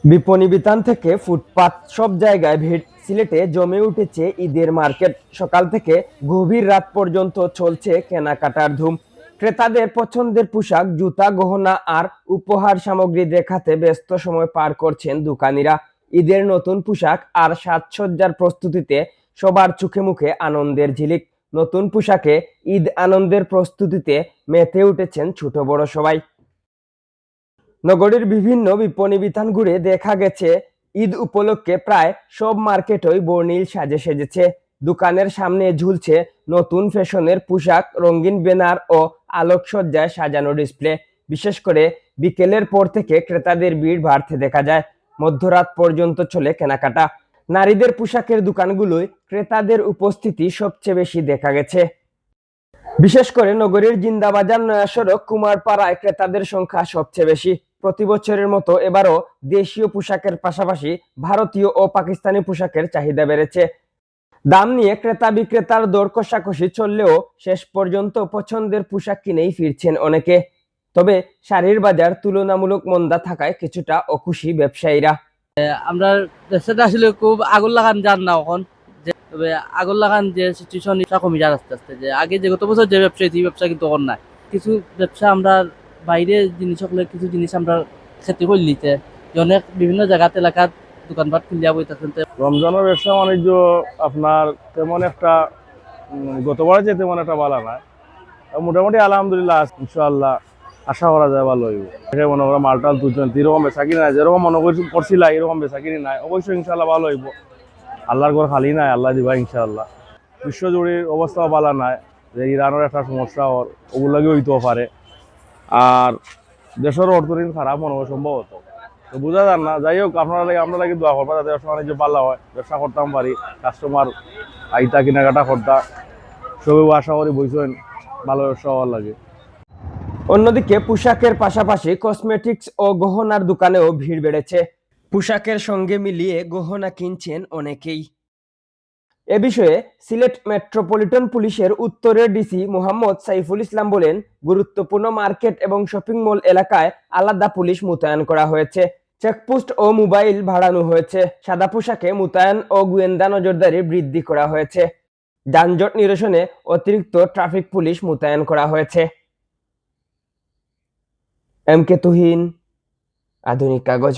বিপণী বিতান থেকে ফুটপাত সব জায়গায় ভিড়। সিলেটে জমে উঠেছে ঈদের মার্কেট। সকাল থেকে গভীর রাত পর্যন্ত চলছে কেনাকাটার ধুম। ক্রেতাদের পছন্দের পোশাক, জুতা, গহনা আর উপহার সামগ্রী দেখাতে ব্যস্ত সময় পার করছেন দোকানিরা। ঈদের নতুন পোশাক আর সাজসজ্জার প্রস্তুতিতে সবার চোখে মুখে আনন্দের ঝিলিক। নতুন পোশাকে ঈদ আনন্দের প্রস্তুতিতে মেতে উঠেছেন ছোট বড় সবাই। নগরীর বিভিন্ন বিপণী বিতান ঘুরে দেখা গেছে ঈদ উপলক্ষে প্রায় সব মার্কেটই বর্ণিল সাজে সেজেছে। দোকানের সামনে ঝুলছে নতুন ফ্যাশনের পোশাক, রঙিন ব্যানার ও আলোকসজ্জায় সাজানো ডিসপ্লে। বিশেষ করে বিকেলের পর থেকে ক্রেতাদের ভিড় বাড়তে দেখা যায়। মধ্যরাত পর্যন্ত চলে কেনাকাটা। নারীদের পোশাকের দোকানগুলোয় ক্রেতাদের উপস্থিতি সবচেয়ে বেশি দেখা গেছে। বিশেষ করে নগরীর জিন্দাবাজার, নয়া সড়ক, কুমারপাড়ায় ক্রেতাদের সংখ্যা সবচেয়ে বেশি। প্রতি বছরের মতো এবারও দেশীয় পোশাকের পাশাপাশি ভারতীয় ও পাকিস্তানি পোশাকের চাহিদা বেড়েছে। দাম নিয়ে ক্রেতা বিক্রেতার দর কষাকষি চললেও শেষ পর্যন্ত পছন্দের পোশাক কিনেই ফিরছেন অনেকে। তবে শাড়ির বাজার তুলনামূলক মন্দা থাকায় কিছুটা অখুশি ব্যবসায়ীরা। আমরা ব্যবসাটা আসলে খুব আগুন লাগান যান না এখন তবে আগুন লাগান যে সিচুয়েশন এটা কমে যায় আস্তে আস্তে। যে আগে যে গত বছর যে ব্যবসা এই ব্যবসা কিন্তু অন নাই। কিছু ব্যবসা আমরা বাইরে জিনিস হলে কিছু জিনিস আমরা ক্ষতি করে নিতে যে অনেক বিভিন্ন জায়গাতে এলাকার দোকানপাট খুলিয়া বই থাকেন। রমজানের ব্যবসা বাণিজ্য আপনার তেমন একটা গতবারে যে তেমন একটা ভালো নয়। মোটামুটি আলহামদুলিল্লাহ ইনশাআল্লাহ আশা করা যায় ভালো হইব। মনে করো মালটাল দুজন এরকম বেচা কিনি নাই, যেরকম মনে করছিল এরকম বেচা কিনি নাই। অবশ্যই ইনশাআল্লাহ ভালো হইব। আল্লাহর ঘর খালি নাই, আল্লাহ দিবা ইনশাআল্লাহ। বিশ্বজুড়ির অবস্থাও ভালো নাই, যে ইরানের একটা সমস্যা ওগুলোকে হইতেও পারে। আর দেশের অর্থনীতি খারাপ মনে হয় সম্ভবত, তো বোঝা যান না। যাই হোক, আপনারা কি দোয়া করবা যাতে ব্যবসা বাণিজ্য ভালো হয়, ব্যবসা করতাম পারি, কাস্টমার আইতা কেনাকাটা করতাম। সবাই আশা করি বুঝছেন ভালো ব্যবসা হওয়ার লাগে। অন্যদিকে পোশাকের পাশাপাশি কসমেটিক্স ও গহনার দোকানেও ভিড় বেড়েছে। পোশাকের সঙ্গে মিলিয়ে গহনা কিনছেন অনেকেই। এ বিষয়ে সিলেট মেট্রোপলিটন পুলিশের উত্তরের ডিসি মোহাম্মদ সাইফুল ইসলাম বলেন, গুরুত্বপূর্ণ মার্কেট এবং শপিং মল এলাকায় আলাদা পুলিশ মোতায়েন করা হয়েছে। চেকপোস্ট ও মোবাইল বাড়ানো হয়েছে। সাদা পোশাকে মোতায়েন ও গোয়েন্দা নজরদারি বৃদ্ধি করা হয়েছে। যানজট নিরসনে অতিরিক্ত ট্রাফিক পুলিশ মোতায়েন করা হয়েছে। এম কে তুহিন, আধুনিক কাগজ।